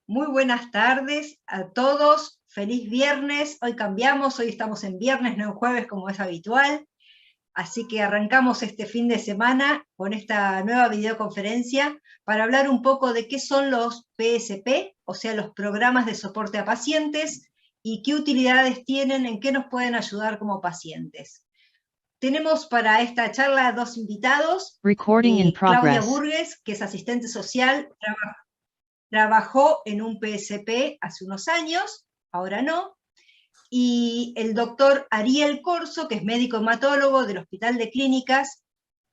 Muy buenas tardes a todos, feliz viernes, hoy cambiamos, hoy estamos en viernes, no en jueves como es habitual, así que arrancamos este fin de semana con esta nueva videoconferencia para hablar un poco de qué son los PSP, o sea, los programas de soporte a pacientes, y qué utilidades tienen, en qué nos pueden ayudar como pacientes. Tenemos para esta charla dos invitados, Claudia Burgues, que es asistente social, trabajó en un PSP hace unos años, ahora no, y el doctor Ariel Corso, que es médico hematólogo del Hospital de Clínicas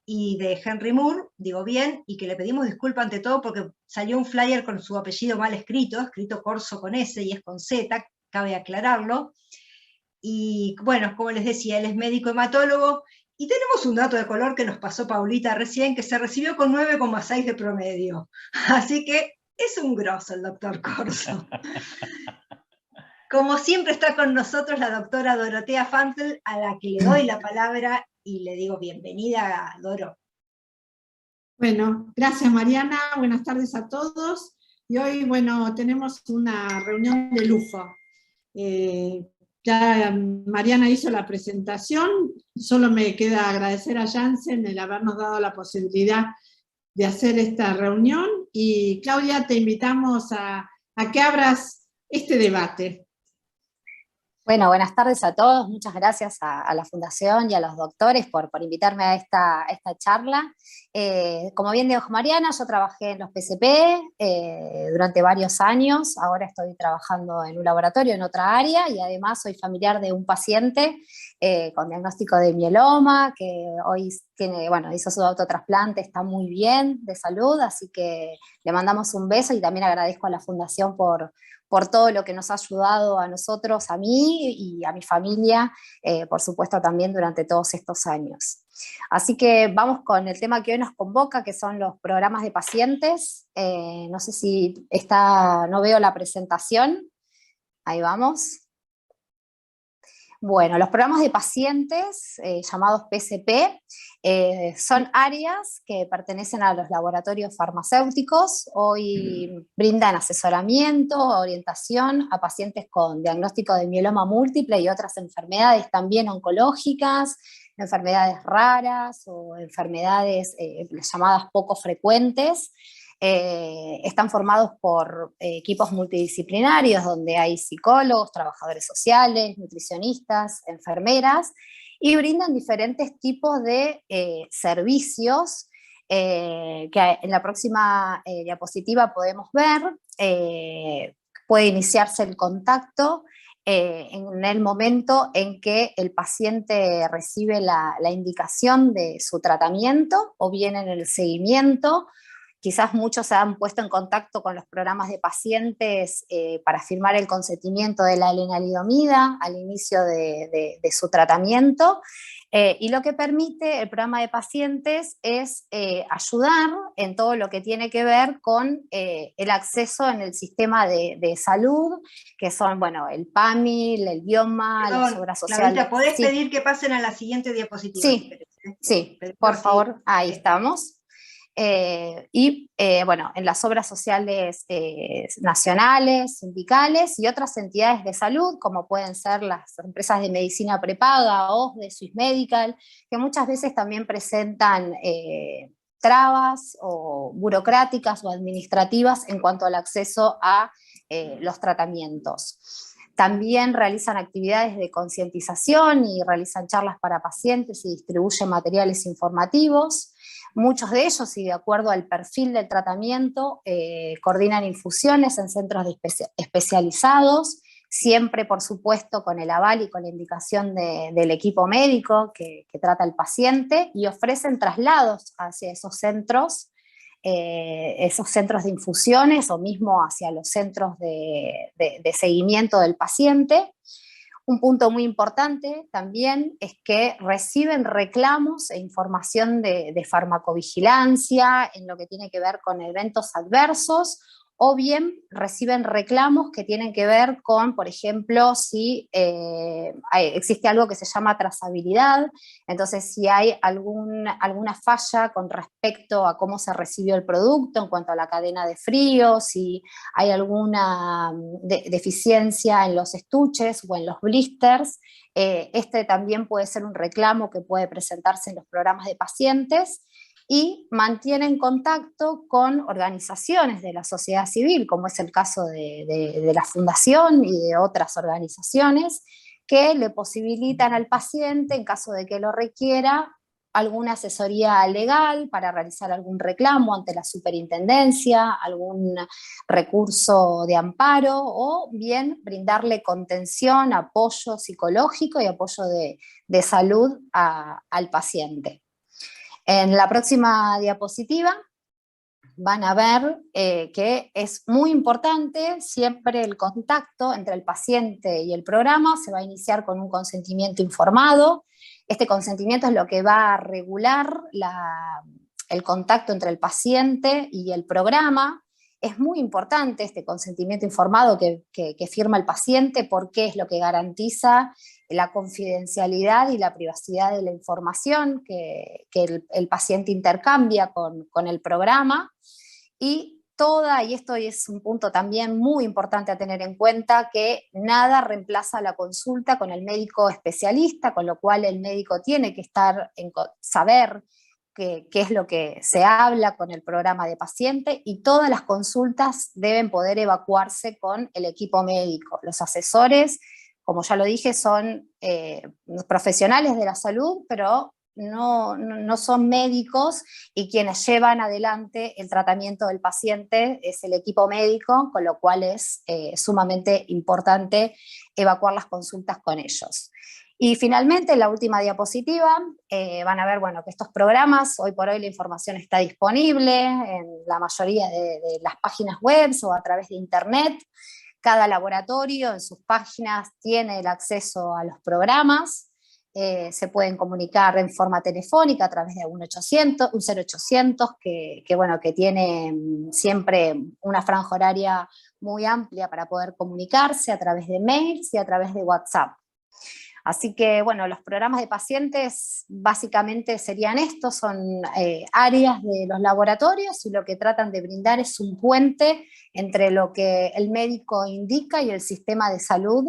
y de Henry Moore, digo bien, y que le pedimos disculpas ante todo porque salió un flyer con su apellido mal escrito Corso con S y es con Z, cabe aclararlo. Y bueno, como les decía, él es médico hematólogo, y tenemos un dato de color que nos pasó Paulita recién, que se recibió con 9,6 de promedio. Así que es un grosso el doctor Corso. Como siempre está con nosotros la doctora Dorotea Fantel, a la que le doy la palabra y le digo bienvenida, Doro. Bueno, gracias Mariana, buenas tardes a todos. Y hoy, bueno, tenemos una reunión de lujo. Ya Mariana hizo la presentación, solo me queda agradecer a Janssen el habernos dado la posibilidad de hacer esta reunión, y Claudia, te invitamos a que abras este debate. Bueno, buenas tardes a todos, muchas gracias a la Fundación y a los doctores por invitarme a esta charla. Como bien dijo Mariana, yo trabajé en los PSP durante varios años, ahora estoy trabajando en un laboratorio en otra área, y además soy familiar de un paciente con diagnóstico de mieloma, que hoy hizo su autotrasplante, está muy bien de salud, así que le mandamos un beso, y también agradezco a la Fundación por todo lo que nos ha ayudado a nosotros, a mí y a mi familia, por supuesto también durante todos estos años. Así que vamos con el tema que hoy nos convoca, que son los programas de pacientes. No sé si no veo la presentación. Ahí vamos. Bueno, los programas de pacientes, llamados PSP, son áreas que pertenecen a los laboratorios farmacéuticos. Hoy brindan asesoramiento, orientación a pacientes con diagnóstico de mieloma múltiple y otras enfermedades también oncológicas, enfermedades raras o enfermedades llamadas poco frecuentes. Están formados por equipos multidisciplinarios donde hay psicólogos, trabajadores sociales, nutricionistas, enfermeras, y brindan diferentes tipos de servicios que en la próxima diapositiva podemos ver. Puede iniciarse el contacto en el momento en que el paciente recibe la indicación de su tratamiento, o bien en el seguimiento. Quizás muchos se han puesto en contacto con los programas de pacientes para firmar el consentimiento de la lenalidomida al inicio de su tratamiento. Y lo que permite el programa de pacientes es ayudar en todo lo que tiene que ver con el acceso en el sistema de salud, que son, bueno, el PAMI, el bioma, las obras sociales. Claudita, ¿podés pedir que pasen a la siguiente diapositiva? Sí, por favor, ahí estamos. Bueno, en las obras sociales nacionales, sindicales y otras entidades de salud, como pueden ser las empresas de medicina prepaga, OSDE, Swiss Medical, que muchas veces también presentan trabas o burocráticas o administrativas en cuanto al acceso a los tratamientos. También realizan actividades de concientización y realizan charlas para pacientes y distribuyen materiales informativos. Muchos de ellos, y de acuerdo al perfil del tratamiento, coordinan infusiones en centros especializados, siempre por supuesto con el aval y con la indicación del equipo médico que trata al paciente, y ofrecen traslados hacia esos centros de infusiones, o mismo hacia los centros de seguimiento del paciente. Un punto muy importante también es que reciben reclamos e información de farmacovigilancia en lo que tiene que ver con eventos adversos o bien reciben reclamos que tienen que ver con, por ejemplo, si existe algo que se llama trazabilidad, entonces si hay alguna falla con respecto a cómo se recibió el producto en cuanto a la cadena de frío, si hay alguna deficiencia en los estuches o en los blisters, este también puede ser un reclamo que puede presentarse en los programas de pacientes, y mantienen contacto con organizaciones de la sociedad civil, como es el caso de la Fundación y de otras organizaciones, que le posibilitan al paciente, en caso de que lo requiera, alguna asesoría legal para realizar algún reclamo ante la superintendencia, algún recurso de amparo, o bien brindarle contención, apoyo psicológico y apoyo de salud al paciente. En la próxima diapositiva van a ver que es muy importante siempre el contacto entre el paciente y el programa. Se va a iniciar con un consentimiento informado. Este consentimiento es lo que va a regular el contacto entre el paciente y el programa. Es muy importante este consentimiento informado que firma el paciente, porque es lo que garantiza la confidencialidad y la privacidad de la información que el paciente intercambia con el programa. Y esto es un punto también muy importante a tener en cuenta, que nada reemplaza la consulta con el médico especialista, con lo cual el médico tiene que saber qué es lo que se habla con el programa de paciente, y todas las consultas deben poder evacuarse con el equipo médico. Los asesores, como ya lo dije, son profesionales de la salud, pero no son médicos, y quienes llevan adelante el tratamiento del paciente es el equipo médico, con lo cual es sumamente importante evacuar las consultas con ellos. Y finalmente, en la última diapositiva, van a ver que estos programas, hoy por hoy la información está disponible en la mayoría de las páginas web o a través de internet. Cada laboratorio en sus páginas tiene el acceso a los programas. Se pueden comunicar en forma telefónica a través de un 0800 que tiene siempre una franja horaria muy amplia para poder comunicarse, a través de mails y a través de WhatsApp. Así que, los programas de pacientes básicamente serían estos, son áreas de los laboratorios, y lo que tratan de brindar es un puente entre lo que el médico indica y el sistema de salud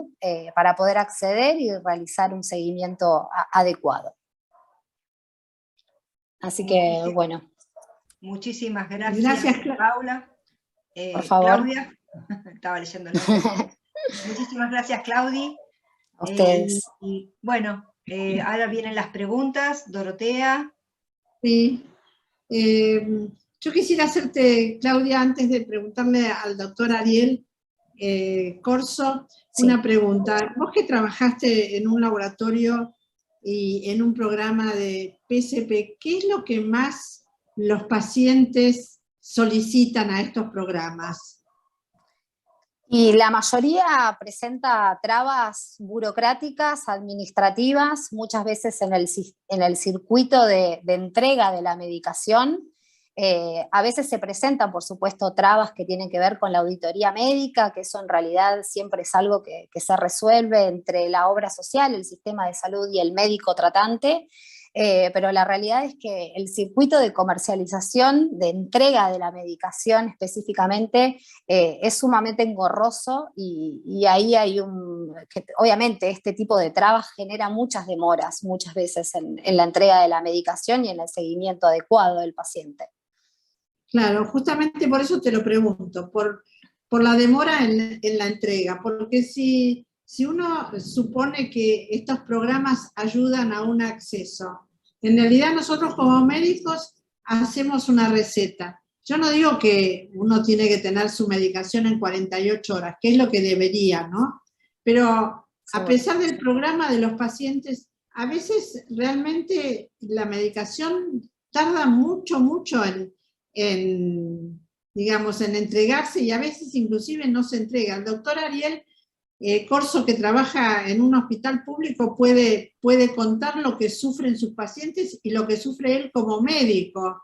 para poder acceder y realizar un seguimiento adecuado. Así que, Muchísimas gracias Paula. Por favor. Claudia, estaba leyendo. Muchísimas gracias, Claudia. A ustedes. Ahora vienen las preguntas. Dorotea. Sí. Yo quisiera hacerte, Claudia, antes de preguntarle al doctor Ariel Corso, sí, una pregunta. Vos que trabajaste en un laboratorio y en un programa de PSP, ¿qué es lo que más los pacientes solicitan a estos programas? Y la mayoría presenta trabas burocráticas, administrativas, muchas veces en el circuito de entrega de la medicación. A veces se presentan, por supuesto, trabas que tienen que ver con la auditoría médica, que eso en realidad siempre es algo que se resuelve entre la obra social, el sistema de salud y el médico tratante. Pero la realidad es que el circuito de comercialización, de entrega de la medicación específicamente, es sumamente engorroso, y ahí hay obviamente este tipo de trabas genera muchas demoras, muchas veces en la entrega de la medicación y en el seguimiento adecuado del paciente. Claro, justamente por eso te lo pregunto, por la demora en la entrega, porque si uno supone que estos programas ayudan a un acceso, en realidad nosotros como médicos hacemos una receta. Yo no digo que uno tiene que tener su medicación en 48 horas, que es lo que debería, ¿no? Pero a pesar del programa de los pacientes, a veces realmente la medicación tarda mucho en entregarse, y a veces inclusive no se entrega. El doctor Ariel Corso, que trabaja en un hospital público, puede contar lo que sufren sus pacientes y lo que sufre él como médico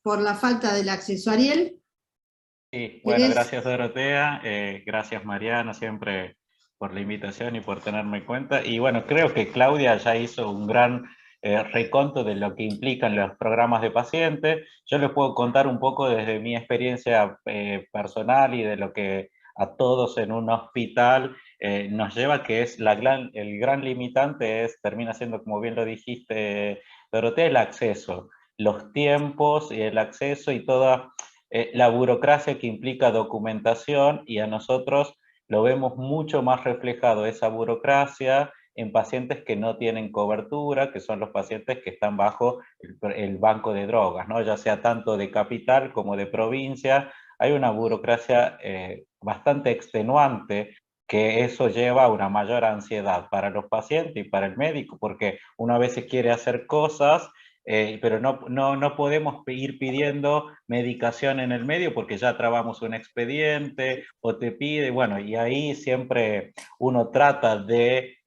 por la falta del acceso. Ariel. Sí, bueno, gracias Dorotea, gracias Mariana siempre por la invitación y por tenerme en cuenta. Y bueno, creo que Claudia ya hizo un gran reconto de lo que implican los programas de pacientes. Yo les puedo contar un poco desde mi experiencia personal y de lo que a todos en un hospital nos lleva, que es el gran limitante termina siendo, como bien lo dijiste, Dorotea, el acceso, los tiempos y el acceso y toda la burocracia que implica documentación, y a nosotros lo vemos mucho más reflejado esa burocracia en pacientes que no tienen cobertura, que son los pacientes que están bajo el banco de drogas, ¿no? Ya sea tanto de capital como de provincia. Hay una burocracia bastante extenuante, que eso lleva a una mayor ansiedad para los pacientes y para el médico, porque uno a veces quiere hacer cosas, pero no podemos ir pidiendo medicación en el medio porque ya trabamos un expediente o te pide, bueno, y ahí siempre uno trata de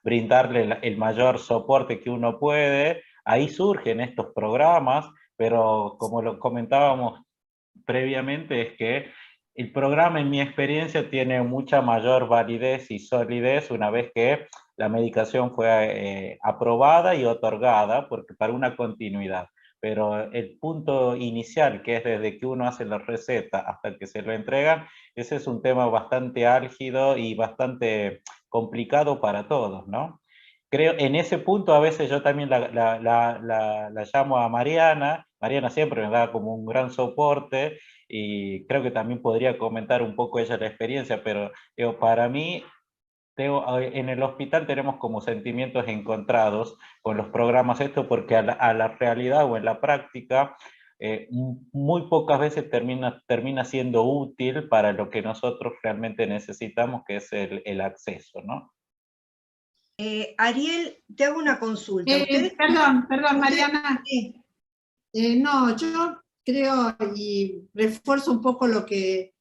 brindarle el mayor soporte que uno puede. Ahí surgen estos programas, pero como lo comentábamos previamente, es que el programa, en mi experiencia, tiene mucha mayor validez y solidez una vez que la medicación fue aprobada y otorgada para una continuidad. Pero el punto inicial, que es desde que uno hace la receta hasta que se lo entregan, ese es un tema bastante álgido y bastante complicado para todos, ¿no? Creo, en ese punto a veces yo también la llamo a Mariana. Mariana siempre me da como un gran soporte, y creo que también podría comentar un poco ella la experiencia, pero para mí, en el hospital tenemos como sentimientos encontrados con los programas esto, porque a la realidad o en la práctica, muy pocas veces termina siendo útil para lo que nosotros realmente necesitamos, que es el acceso, ¿no? Ariel, te hago una consulta. Perdón, Mariana. Sí. No, yo creo, y refuerzo un poco lo que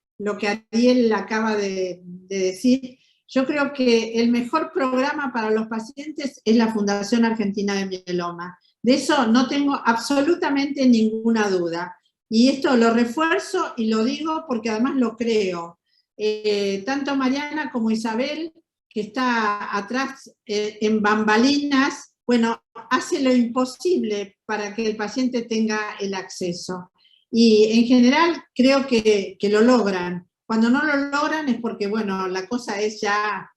Ariel acaba de decir. Yo creo que el mejor programa para los pacientes es la Fundación Argentina de Mieloma. De eso no tengo absolutamente ninguna duda. Y esto lo refuerzo y lo digo porque además lo creo. Tanto Mariana como Isabel, que está atrás en bambalinas, bueno, hace lo imposible para que el paciente tenga el acceso. Y en general creo que lo logran. Cuando no lo logran es porque, bueno, la cosa es ya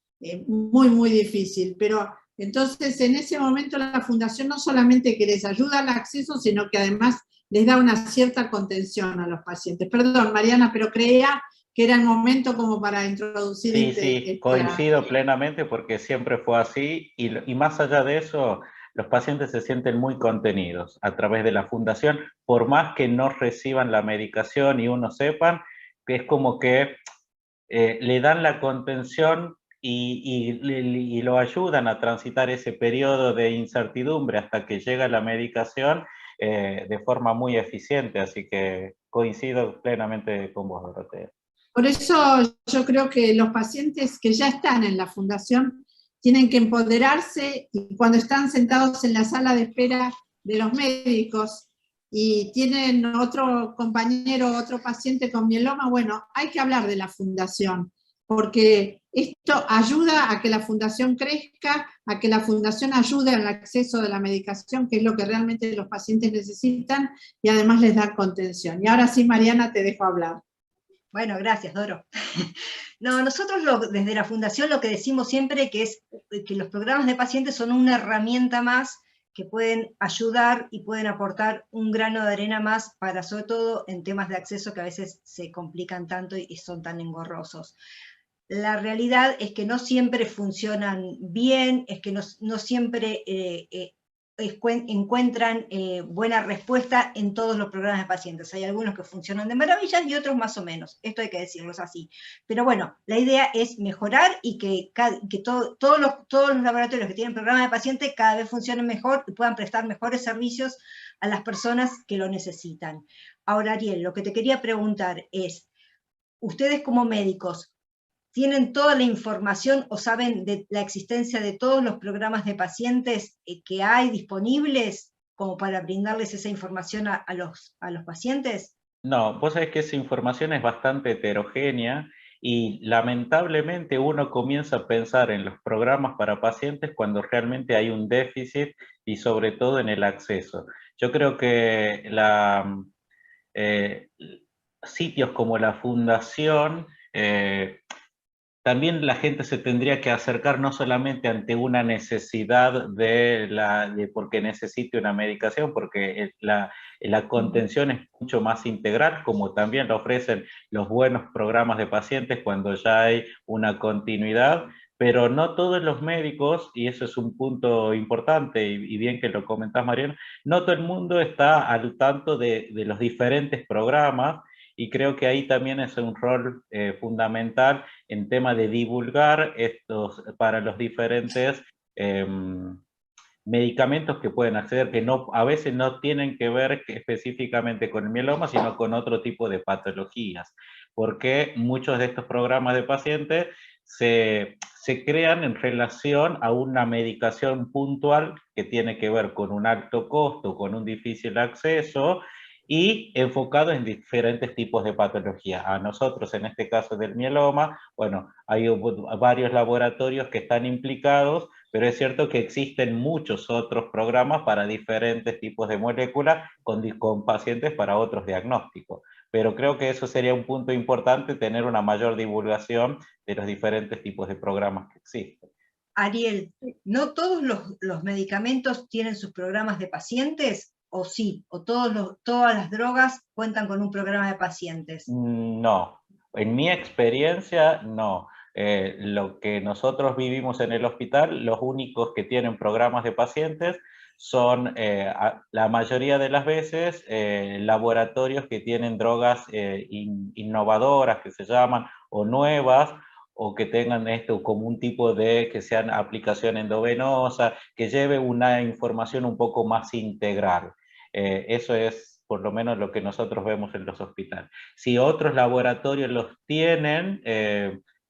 muy, muy difícil. Pero entonces en ese momento la fundación no solamente que les ayuda al acceso, sino que además les da una cierta contención a los pacientes. Perdón, Mariana, pero creía que era el momento como para introducir Sí, coincido plenamente, porque siempre fue así, y más allá de eso, los pacientes se sienten muy contenidos a través de la fundación, por más que no reciban la medicación y uno sepan que es como que le dan la contención y lo ayudan a transitar ese periodo de incertidumbre hasta que llega la medicación de forma muy eficiente. Así que coincido plenamente con vos, Dorotea. Por eso yo creo que los pacientes que ya están en la fundación tienen que empoderarse, y cuando están sentados en la sala de espera de los médicos y tienen otro compañero, otro paciente con mieloma, bueno, hay que hablar de la fundación, porque esto ayuda a que la fundación crezca, a que la fundación ayude al acceso de la medicación, que es lo que realmente los pacientes necesitan, y además les da contención. Y ahora sí, Mariana, te dejo hablar. Bueno, gracias, Doro. No, nosotros desde la Fundación lo que decimos siempre que es que los programas de pacientes son una herramienta más que pueden ayudar y pueden aportar un grano de arena más para, sobre todo, en temas de acceso que a veces se complican tanto y son tan engorrosos. La realidad es que no siempre funcionan bien, es que no siempre encuentran buena respuesta en todos los programas de pacientes. Hay algunos que funcionan de maravilla y otros más o menos. Esto hay que decirlo, es así. Pero bueno, la idea es mejorar y que todos los laboratorios que tienen programas de pacientes cada vez funcionen mejor y puedan prestar mejores servicios a las personas que lo necesitan. Ahora, Ariel, lo que te quería preguntar es, ustedes como médicos, ¿tienen toda la información o saben de la existencia de todos los programas de pacientes que hay disponibles como para brindarles esa información a los pacientes? No, vos sabés que esa información es bastante heterogénea y lamentablemente uno comienza a pensar en los programas para pacientes cuando realmente hay un déficit y sobre todo en el acceso. Yo creo que eh, sitios como la Fundación, también la gente se tendría que acercar no solamente ante una necesidad de porque necesite una medicación, porque la contención es mucho más integral, como también lo ofrecen los buenos programas de pacientes cuando ya hay una continuidad, pero no todos los médicos, y eso es un punto importante, y bien que lo comentás, Mariano, no todo el mundo está al tanto de los diferentes programas, y creo que ahí también es un rol fundamental en tema de divulgar estos para los diferentes medicamentos que pueden acceder, que no, a veces no tienen que ver específicamente con el mieloma, sino con otro tipo de patologías, porque muchos de estos programas de pacientes se crean en relación a una medicación puntual que tiene que ver con un alto costo, con un difícil acceso, y enfocado en diferentes tipos de patología. A nosotros, en este caso del mieloma, bueno, hay varios laboratorios que están implicados, pero es cierto que existen muchos otros programas para diferentes tipos de moléculas con pacientes para otros diagnósticos. Pero creo que eso sería un punto importante, tener una mayor divulgación de los diferentes tipos de programas que existen. Ariel, ¿no todos los medicamentos tienen sus programas de pacientes? ¿O sí? ¿O todas las drogas cuentan con un programa de pacientes? No, en mi experiencia no. Lo que nosotros vivimos en el hospital, los únicos que tienen programas de pacientes son la mayoría de las veces laboratorios que tienen drogas innovadoras que se llaman o nuevas o que tengan esto como un tipo de que sean aplicación endovenosa, que lleve una información un poco más integral. Eso es por lo menos lo que nosotros vemos en los hospitales. Si otros laboratorios los tienen,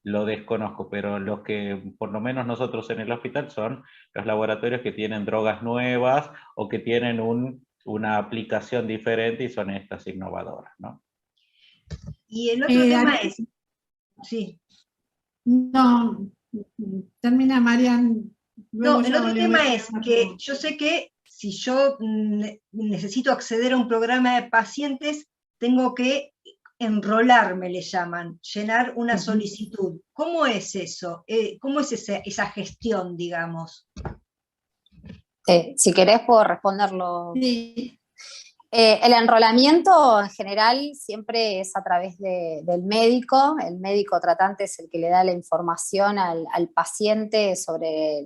lo desconozco, pero los que por lo menos nosotros en el hospital son los laboratorios que tienen drogas nuevas o que tienen una aplicación diferente y son estas innovadoras, ¿no? Y el otro tema es, sí. No, termina Marian. No, el otro tema es que yo sé que si yo necesito acceder a un programa de pacientes, tengo que enrolarme, le llaman, llenar una solicitud. ¿Cómo es eso? ¿Cómo es esa gestión, digamos? Si querés puedo responderlo. Sí. El enrolamiento en general siempre es a través del médico. El médico tratante es el que le da la información al paciente sobre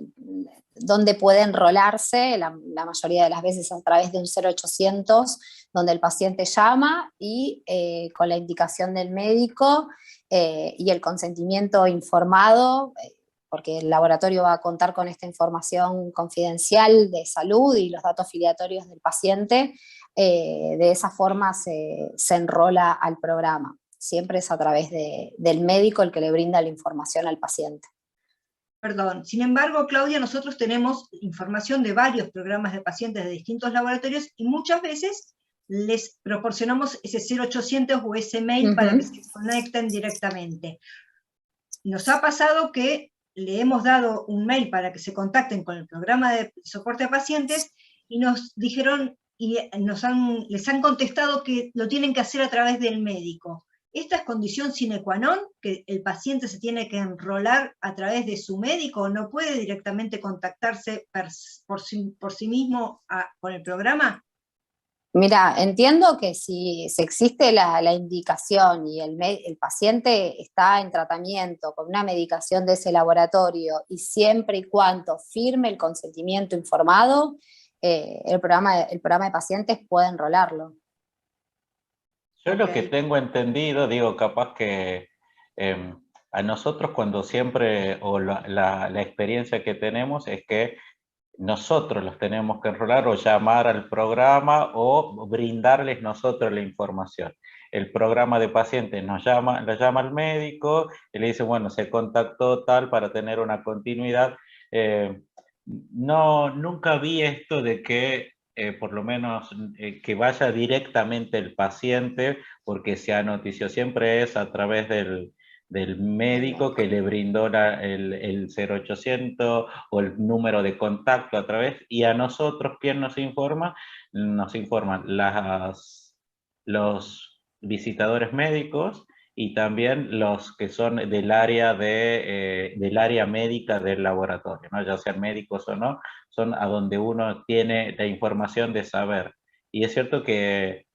dónde puede enrolarse, la mayoría de las veces a través de un 0800, donde el paciente llama y con la indicación del médico y el consentimiento informado, porque el laboratorio va a contar con esta información confidencial de salud y los datos filiatorios del paciente, de esa forma se enrola al programa. Siempre es a través del médico el que le brinda la información al paciente. Perdón. Sin embargo, Claudia, nosotros tenemos información de varios programas de pacientes de distintos laboratorios y muchas veces les proporcionamos ese 0800 o ese mail para que se conecten directamente. Nos ha pasado que le hemos dado un mail para que se contacten con el programa de soporte a pacientes y nos dijeron y les han contestado que lo tienen que hacer a través del médico. ¿Esta es condición sine qua non, que el paciente se tiene que enrolar a través de su médico o no puede directamente contactarse por sí mismo con el programa? Mira, entiendo que si existe la indicación y el paciente está en tratamiento con una medicación de ese laboratorio y siempre y cuando firme el consentimiento informado, el programa de pacientes puede enrolarlo. Yo lo que tengo entendido, digo, capaz que a nosotros cuando siempre, o la experiencia que tenemos es que nosotros los tenemos que enrolar o llamar al programa o brindarles nosotros la información. El programa de pacientes lo llama al médico y le dice, bueno, se contactó tal para tener una continuidad. No, nunca vi esto de que por lo menos que vaya directamente el paciente, porque se anotició, siempre es a través del médico que le brindó el 0800 o el número de contacto a través, y a nosotros, ¿quién nos informa? Nos informan los visitadores médicos y también los que son del área médica del laboratorio, ¿no? Ya sean médicos o no, son a donde uno tiene la información de saber. Y es cierto que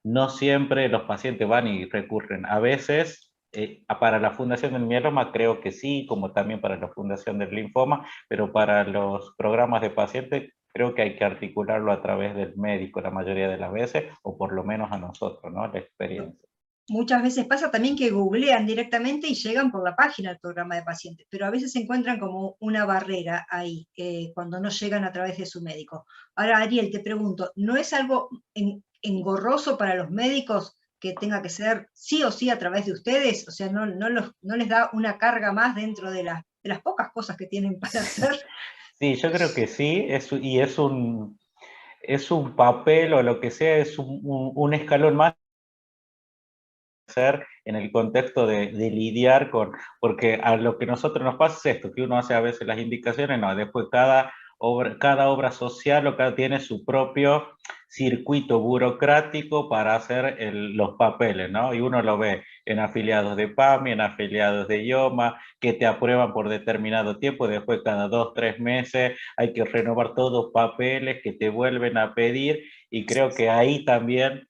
no siempre los pacientes van y recurren. A veces, para la Fundación del Mieloma creo que sí, como también para la Fundación del Linfoma, pero para los programas de pacientes creo que hay que articularlo a través del médico la mayoría de las veces, o por lo menos a nosotros, ¿no? La experiencia. Muchas veces pasa también que googlean directamente y llegan por la página del programa de pacientes, pero a veces se encuentran como una barrera ahí, cuando no llegan a través de su médico. Ahora, Ariel, te pregunto, ¿no es algo engorroso para los médicos que tenga que ser sí o sí a través de ustedes? O sea, ¿no les da una carga más dentro de las pocas cosas que tienen para hacer? Sí, yo creo que sí, y es un papel o lo que sea, es un escalón más en el contexto de lidiar con, porque a lo que nosotros nos pasa es esto, que uno hace a veces las indicaciones, no, después cada obra social o cada tiene su propio circuito burocrático para hacer los papeles, ¿no? Y uno lo ve en afiliados de PAMI, en afiliados de IOMA, que te aprueban por determinado tiempo, después cada 2, 3 meses hay que renovar todos los papeles que te vuelven a pedir, y creo que ahí también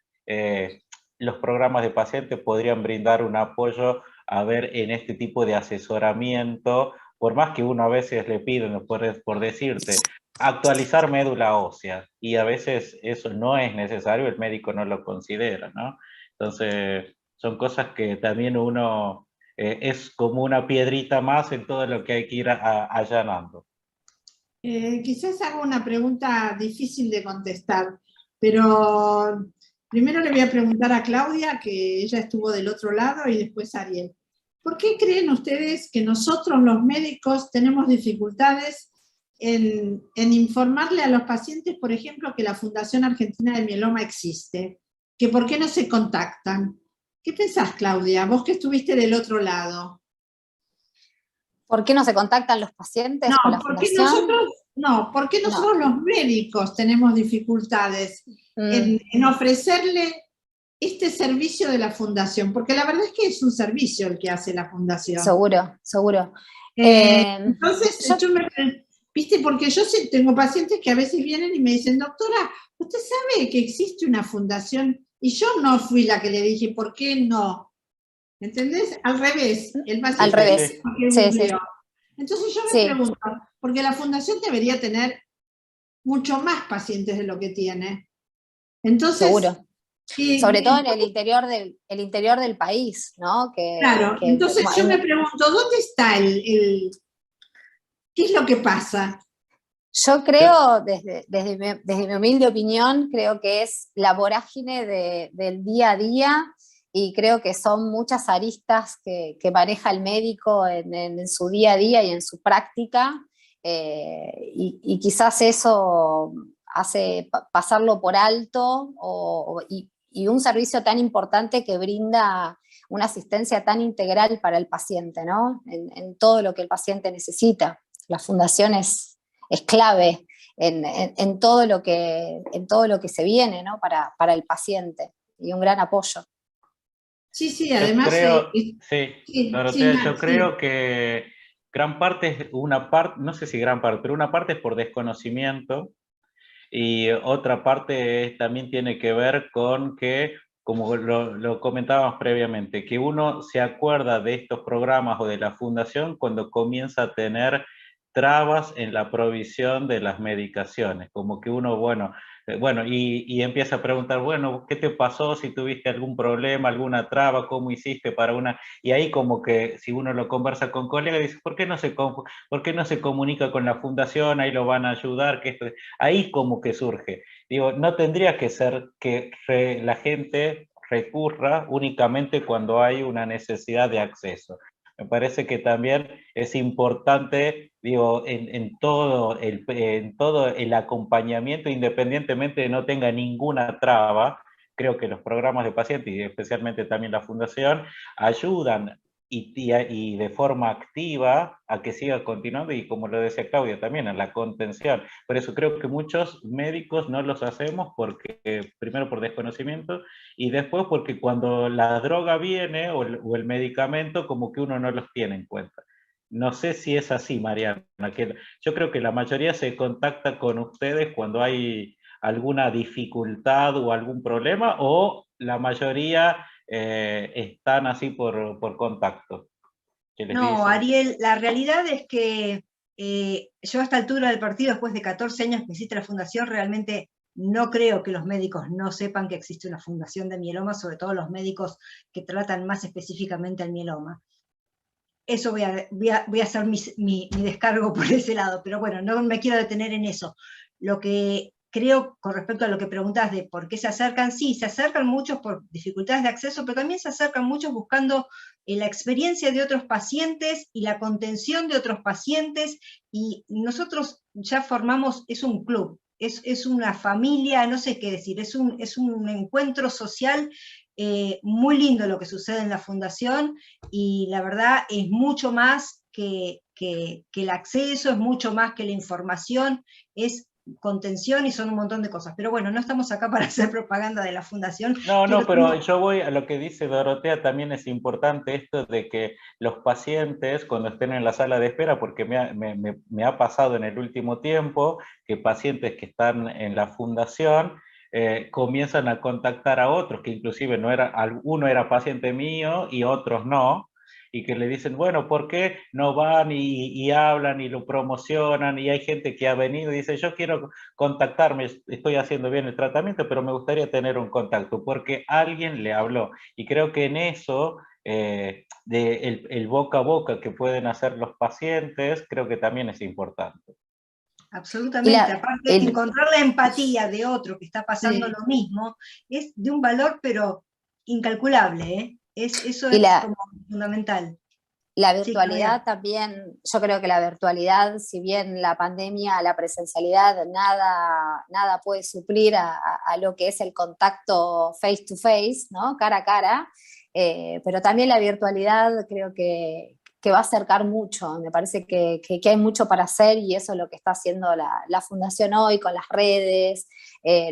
los programas de pacientes podrían brindar un apoyo a ver en este tipo de asesoramiento, por más que uno a veces le piden, por decirte, actualizar médula ósea, y a veces eso no es necesario, el médico no lo considera, ¿no? Entonces, son cosas que también uno es como una piedrita más en todo lo que hay que ir allanando. Quizás hago una pregunta difícil de contestar, pero primero le voy a preguntar a Claudia, que ella estuvo del otro lado, y después a Ariel. ¿Por qué creen ustedes que nosotros los médicos tenemos dificultades en informarle a los pacientes, por ejemplo, que la Fundación Argentina de Mieloma existe? ¿Que por qué no se contactan? ¿Qué pensás, Claudia? Vos que estuviste del otro lado. ¿Por qué no se contactan los pacientes con la fundación? ¿Por qué nosotros los médicos tenemos dificultades en ofrecerle este servicio de la fundación? Porque la verdad es que es un servicio el que hace la fundación. Seguro, seguro. Entonces, viste, porque yo sí tengo pacientes que a veces vienen y me dicen, doctora, ¿usted sabe que existe una fundación? Y yo no fui la que le dije, ¿por qué no? ¿Entendés? Al revés. El paciente al revés. Sí. Entonces yo me pregunto, porque la fundación debería tener mucho más pacientes de lo que tiene. Entonces, seguro. Sobre todo en el interior del país, ¿no? Claro, entonces yo me pregunto, ¿dónde está qué es lo que pasa? Yo creo, desde mi humilde opinión, creo que es la vorágine del día a día, y creo que son muchas aristas que maneja el médico en su día a día y en su práctica, y quizás eso hace pasarlo por alto, y un servicio tan importante que brinda una asistencia tan integral para el paciente, ¿no? En todo lo que el paciente necesita. La fundación es clave en todo lo que se viene, ¿no? para el paciente, y un gran apoyo. Sí, además... Yo creo que gran parte no sé si gran parte, pero una parte es por desconocimiento, y otra parte también tiene que ver con que, como lo comentábamos previamente, que uno se acuerda de estos programas o de la fundación cuando comienza a tener trabas en la provisión de las medicaciones, como que uno, y empieza a preguntar, bueno, ¿qué te pasó? Si tuviste algún problema, alguna traba, ¿cómo hiciste para una? Y ahí como que si uno lo conversa con colegas, dice, ¿por qué no se comunica con la fundación? Ahí lo van a ayudar, ahí como que surge. Digo, no tendría que ser que la gente recurra únicamente cuando hay una necesidad de acceso. me parece que también es importante, digo, en todo el acompañamiento, independientemente de no tenga ninguna traba. Creo que los programas de pacientes, y especialmente también la Fundación, ayudan y de forma activa a que siga continuando, y como lo decía Claudia también, a la contención. Por eso creo que muchos médicos no los hacemos, porque primero por desconocimiento, y después porque cuando la droga viene o el medicamento, como que uno no los tiene en cuenta. No sé si es así, Mariana, que yo creo que la mayoría se contacta con ustedes cuando hay alguna dificultad o algún problema, o la mayoría están así por contacto. ¿Qué les No, dicen? Ariel, la realidad es que yo a esta altura del partido, después de 14 años que existe la fundación, realmente no creo que los médicos no sepan que existe una fundación de mieloma, sobre todo los médicos que tratan más específicamente al mieloma. Eso voy a hacer mi descargo por ese lado, pero bueno, no me quiero detener en eso. Lo que creo, con respecto a lo que preguntas de por qué se acercan, sí, se acercan muchos por dificultades de acceso, pero también se acercan muchos buscando la experiencia de otros pacientes y la contención de otros pacientes, y nosotros ya formamos, es un club, es una familia, no sé qué decir, es un encuentro social muy lindo lo que sucede en la fundación, y la verdad es mucho más que el acceso, es mucho más que la información, es contención y son un montón de cosas. Pero bueno, no estamos acá para hacer propaganda de la fundación. No, pero yo voy a lo que dice Dorotea. También es importante esto de que los pacientes, cuando estén en la sala de espera, porque me ha pasado en el último tiempo, que pacientes que están en la fundación comienzan a contactar a otros, que inclusive uno era paciente mío y otros no, y que le dicen, bueno, ¿por qué no van y hablan y lo promocionan? Y hay gente que ha venido y dice, yo quiero contactarme, estoy haciendo bien el tratamiento, pero me gustaría tener un contacto, porque alguien le habló. Y creo que en eso, el boca a boca que pueden hacer los pacientes, creo que también es importante. Absolutamente, aparte encontrar la empatía de otro que está pasando lo mismo es de un valor pero incalculable, ¿eh? Eso es como fundamental. La virtualidad también, yo creo que la virtualidad, si bien la pandemia, la presencialidad, nada puede suplir a lo que es el contacto face to face, ¿no? Cara a cara, pero también la virtualidad creo que va a acercar mucho. Me parece que hay mucho para hacer, y eso es lo que está haciendo la Fundación hoy con las redes.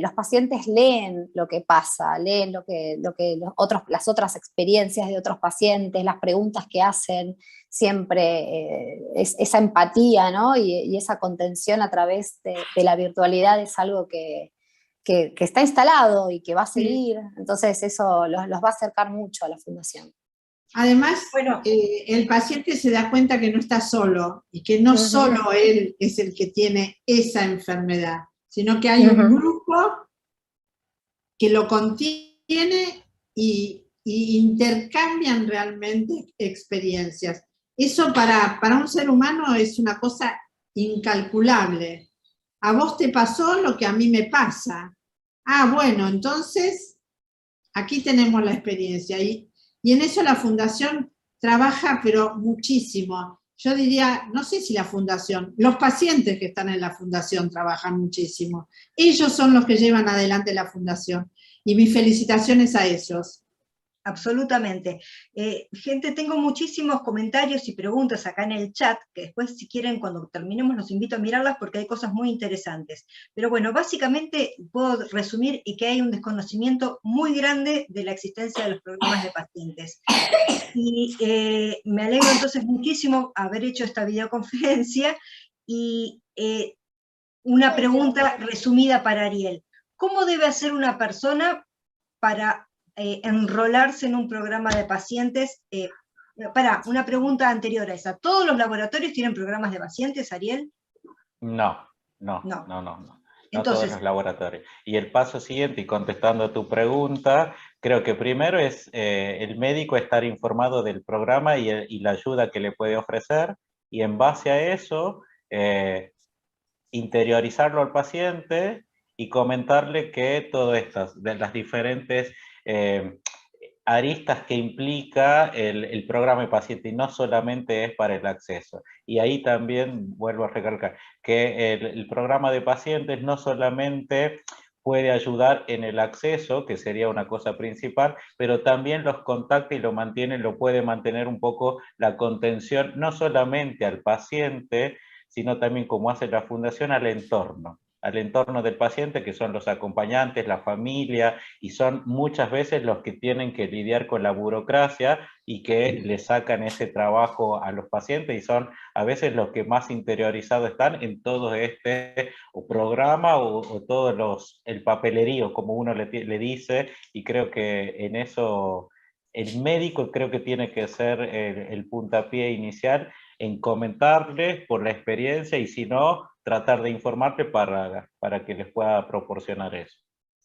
Los pacientes leen lo que pasa, leen las otras experiencias de otros pacientes, las preguntas que hacen, siempre esa empatía, ¿no? y esa contención a través de la virtualidad es algo que está instalado y que va a seguir. Entonces eso los va a acercar mucho a la Fundación. Además, el paciente se da cuenta que no está solo, y que no solo él es el que tiene esa enfermedad, sino que hay un grupo que lo contiene y intercambian realmente experiencias. Eso para un ser humano es una cosa incalculable. A vos te pasó lo que a mí me pasa. Ah, bueno, entonces aquí tenemos la experiencia. Y en eso la Fundación trabaja, pero muchísimo. Yo diría, no sé si la Fundación, los pacientes que están en la Fundación trabajan muchísimo. Ellos son los que llevan adelante la Fundación. Y mis felicitaciones a ellos. Absolutamente. Gente, tengo muchísimos comentarios y preguntas acá en el chat, que después, si quieren, cuando terminemos, los invito a mirarlas porque hay cosas muy interesantes. Pero bueno, básicamente puedo resumir que hay un desconocimiento muy grande de la existencia de los programas de pacientes. Y me alegro entonces muchísimo haber hecho esta videoconferencia. Y una pregunta resumida para Ariel. ¿Cómo debe hacer una persona para enrolarse en un programa de pacientes? Una pregunta anterior a esa. ¿Todos los laboratorios tienen programas de pacientes, Ariel? No. Entonces, todos los laboratorios. Y el paso siguiente, y contestando a tu pregunta, creo que primero es el médico estar informado del programa y la ayuda que le puede ofrecer, y en base a eso, interiorizarlo al paciente y comentarle que todas estas, de las diferentes aristas que implica el programa de paciente, y no solamente es para el acceso. Y ahí también vuelvo a recalcar que el programa de pacientes no solamente puede ayudar en el acceso, que sería una cosa principal, pero también los contacta y lo mantiene, lo puede mantener un poco la contención, no solamente al paciente, sino también, como hace la Fundación, al entorno del paciente, que son los acompañantes, la familia, y son muchas veces los que tienen que lidiar con la burocracia y que le sacan ese trabajo a los pacientes, y son a veces los que más interiorizados están en todo este programa o todo el papelerío, como uno le dice, y creo que en eso el médico creo que tiene que ser el puntapié inicial en comentarles por la experiencia, y si no, tratar de informarte para que les pueda proporcionar eso.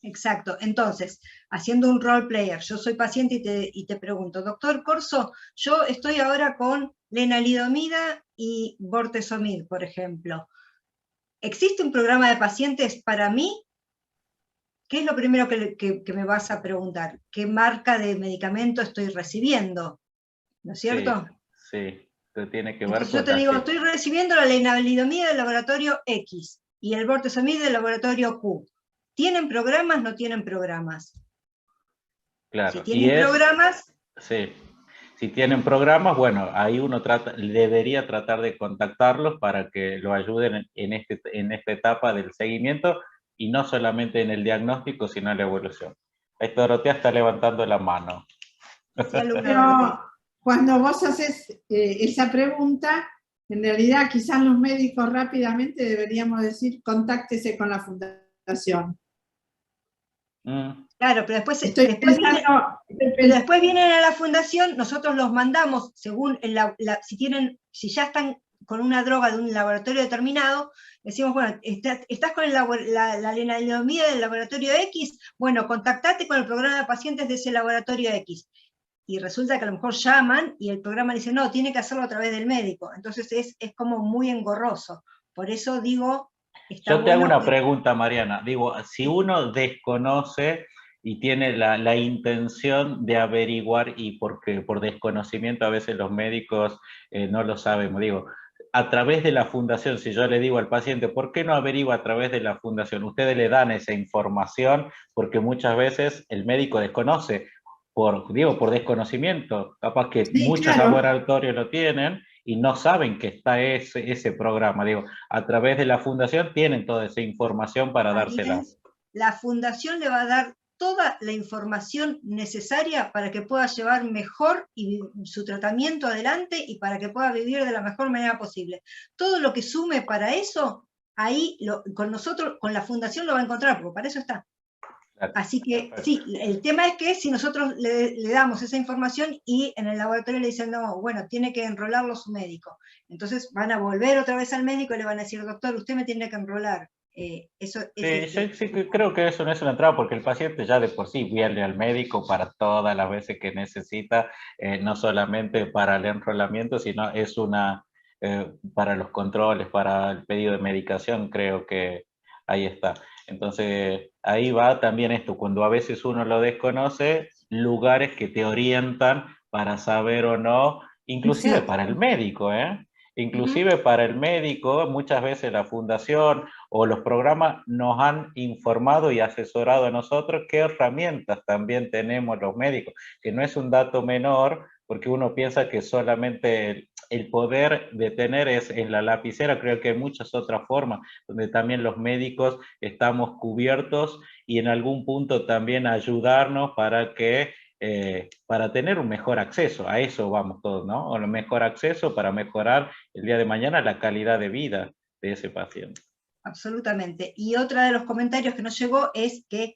Exacto. Entonces, haciendo un role player, yo soy paciente y te pregunto, doctor Corso, yo estoy ahora con lenalidomida y bortezomib, por ejemplo. ¿Existe un programa de pacientes para mí? ¿Qué es lo primero que me vas a preguntar? ¿Qué marca de medicamento estoy recibiendo? ¿No es cierto? Sí, tiene que ver Entonces con yo te digo, estoy recibiendo la lenalidomida del laboratorio X y el bortezomib del laboratorio Q. ¿Tienen programas? ¿No tienen programas? Claro. Si tienen programas... Sí. Si tienen programas, bueno, ahí uno debería tratar de contactarlos para que lo ayuden en esta etapa del seguimiento, y no solamente en el diagnóstico, sino en la evolución. Esto Dorotea está levantando la mano. Sí, pero cuando vos haces esa pregunta, en realidad quizás los médicos rápidamente deberíamos decir, contáctese con la fundación. Claro, pero después vienen a la fundación, nosotros los mandamos según si ya están con una droga de un laboratorio determinado, decimos, bueno, estás con la lenalidomida del laboratorio X, bueno, contactate con el programa de pacientes de ese laboratorio X. Y resulta que a lo mejor llaman y el programa dice, no, tiene que hacerlo a través del médico. Entonces es como muy engorroso. Por eso digo... Yo te hago una pregunta, Mariana. Digo, si uno desconoce y tiene la intención de averiguar, y porque por desconocimiento a veces los médicos no lo sabemos, digo, a través de la fundación, si yo le digo al paciente, ¿por qué no averigua a través de la fundación? Ustedes le dan esa información porque muchas veces el médico desconoce, por desconocimiento, capaz que sí, muchos laboratorios lo tienen y no saben que está ese programa. Digo, a través de la fundación tienen toda esa información para dársela. La fundación le va a dar toda la información necesaria para que pueda llevar mejor su tratamiento adelante y para que pueda vivir de la mejor manera posible. Todo lo que sume para eso, ahí con nosotros, con la fundación lo va a encontrar, porque para eso está. Así que sí, el tema es que si nosotros le damos esa información y en el laboratorio le dicen, no, bueno, tiene que enrolarlo su médico. Entonces van a volver otra vez al médico y le van a decir, doctor, usted me tiene que enrolar. Sí, creo que eso no es una entrada, porque el paciente ya de por sí viene al médico para todas las veces que necesita, no solamente para el enrolamiento, sino es para los controles, para el pedido de medicación, creo que ahí está. Entonces, ahí va también esto, cuando a veces uno lo desconoce, lugares que te orientan para saber o no, inclusive para el médico, Inclusive para el médico, muchas veces la fundación o los programas nos han informado y asesorado a nosotros qué herramientas también tenemos los médicos, que no es un dato menor, porque uno piensa que solamente el poder de tener es en la lapicera. Creo que hay muchas otras formas donde también los médicos estamos cubiertos, y en algún punto también ayudarnos para tener un mejor acceso. A eso vamos todos, ¿no? Un mejor acceso para mejorar el día de mañana la calidad de vida de ese paciente. Absolutamente. Y otra de los comentarios que nos llegó es que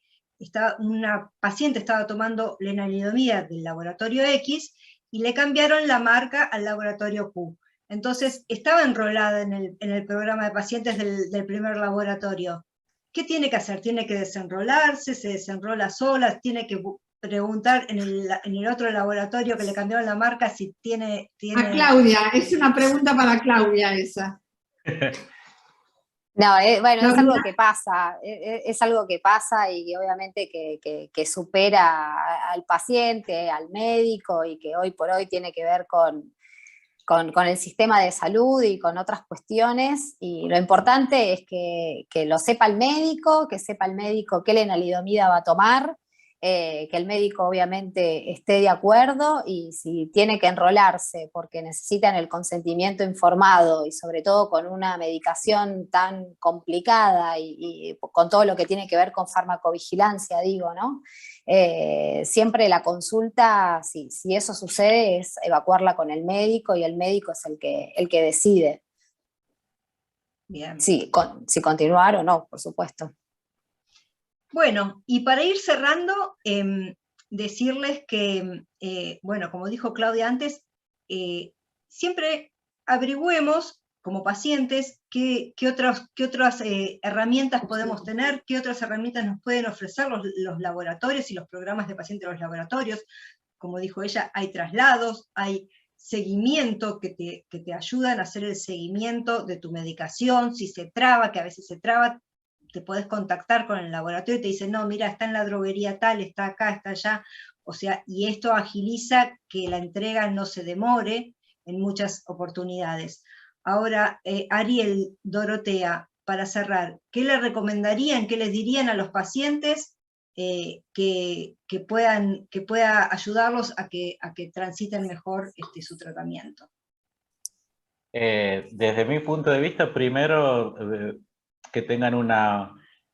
una paciente estaba tomando lenalidomida del laboratorio X y le cambiaron la marca al laboratorio Q. Entonces estaba enrolada en el programa de pacientes del primer laboratorio. ¿Qué tiene que hacer? ¿Tiene que desenrolarse? ¿Se desenrola sola? ¿Tiene que preguntar en el otro laboratorio que le cambiaron la marca si tiene... A Claudia, es una pregunta para Claudia esa. No, bueno, es algo Claudia. que pasa, es algo que pasa y que obviamente que supera al paciente, al médico y que hoy por hoy tiene que ver con el sistema de salud y con otras cuestiones, y lo importante es que lo sepa el médico, que sepa el médico qué lenalidomida va a tomar, que el médico obviamente esté de acuerdo, y si tiene que enrolarse porque necesitan el consentimiento informado y sobre todo con una medicación tan complicada y con todo lo que tiene que ver con farmacovigilancia, digo, ¿no? Siempre la consulta, si eso sucede, es evacuarla con el médico y el médico es el que decide Bien. si continuar o no, por supuesto. Bueno, y para ir cerrando, decirles que, bueno, como dijo Claudia antes, siempre averigüemos como pacientes qué otras herramientas podemos tener, qué otras herramientas nos pueden ofrecer los laboratorios y los programas de pacientes de los laboratorios. Como dijo ella, hay traslados, hay seguimiento que te ayudan a hacer el seguimiento de tu medicación, si se traba, que a veces se traba, te podés contactar con el laboratorio y te dicen, no, mira, está en la droguería tal, está acá, está allá, o sea, y esto agiliza que la entrega no se demore en muchas oportunidades. Ahora, Ariel, Dorotea, para cerrar, ¿qué le recomendarían, qué les dirían a los pacientes que pueda ayudarlos a que transiten mejor su tratamiento? Desde mi punto de vista, primero que tengan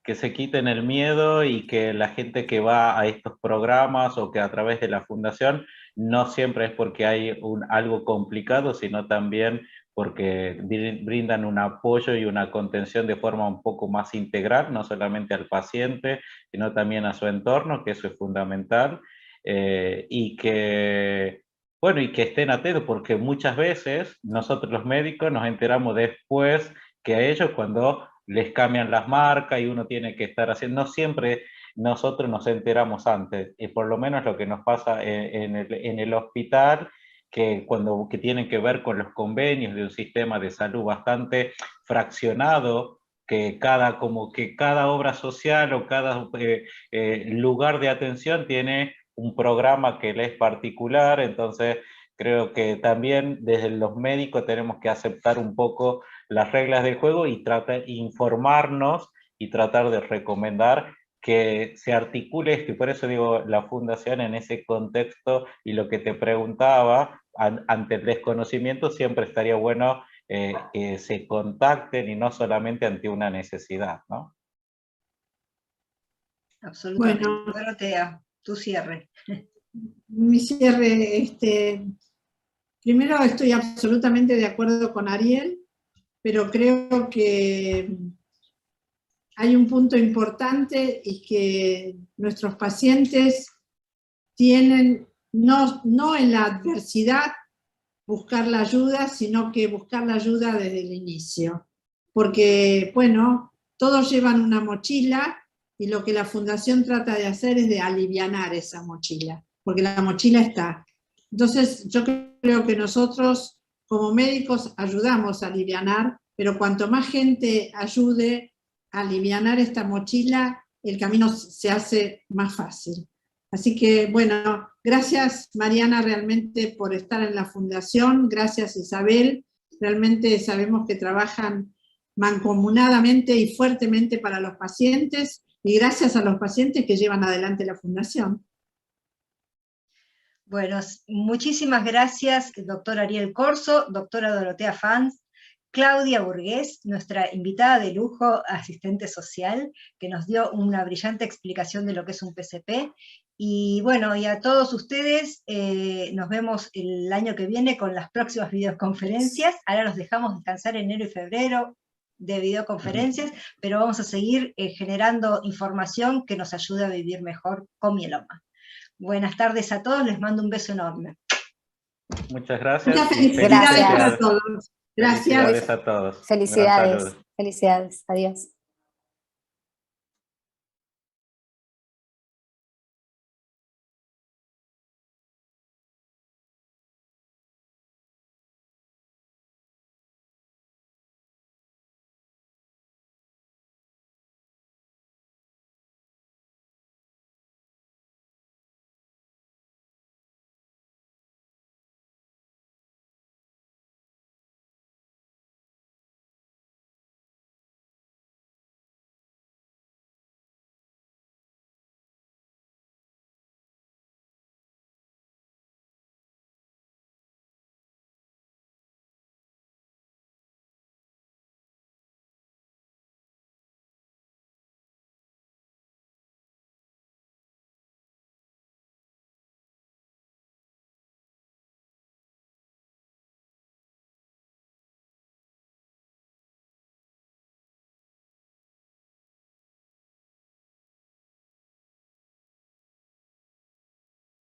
que se quiten el miedo y que la gente que va a estos programas o que a través de la fundación no siempre es porque hay algo complicado, sino también porque brindan un apoyo y una contención de forma un poco más integral, no solamente al paciente, sino también a su entorno, que eso es fundamental, y que estén atentos, porque muchas veces nosotros los médicos nos enteramos después que a ellos cuando les cambian las marcas y uno tiene que estar haciendo, no siempre nosotros nos enteramos antes, y por lo menos lo que nos pasa en el hospital, que tienen que ver con los convenios de un sistema de salud bastante fraccionado, que cada obra social o cada lugar de atención tiene un programa que le es particular. Entonces creo que también desde los médicos tenemos que aceptar un poco las reglas del juego y informarnos y tratar de recomendar que se articule esto, y por eso digo la fundación en ese contexto, y lo que te preguntaba, ante el desconocimiento siempre estaría bueno que se contacten y no solamente ante una necesidad, ¿no? Absolutamente. Bueno, Dorotea, tu cierre. mi cierre, primero estoy absolutamente de acuerdo con Ariel, pero creo que hay un punto importante, y que nuestros pacientes tienen, no en la adversidad buscar la ayuda, sino que buscar la ayuda desde el inicio. Porque, bueno, todos llevan una mochila, y lo que la Fundación trata de hacer es de alivianar esa mochila, porque la mochila está. Entonces, yo creo que nosotros, como médicos, ayudamos a alivianar, pero cuanto más gente ayude a alivianar esta mochila, el camino se hace más fácil. Así que, bueno, gracias Mariana realmente por estar en la Fundación, gracias Isabel, realmente sabemos que trabajan mancomunadamente y fuertemente para los pacientes, y gracias a los pacientes que llevan adelante la Fundación. Bueno, muchísimas gracias, doctor Ariel Corso, doctora Dorotea Fans, Claudia Burgués, nuestra invitada de lujo, asistente social, que nos dio una brillante explicación de lo que es un PCP. Y bueno, y a todos ustedes, nos vemos el año que viene con las próximas videoconferencias. Ahora los dejamos descansar enero y febrero de videoconferencias, pero vamos a seguir generando información que nos ayude a vivir mejor con mieloma. Buenas tardes a todos, les mando un beso enorme. Muchas gracias. Muchas felicidades para todos. Gracias. Felicidades a todos. Felicidades, felicidades, adiós.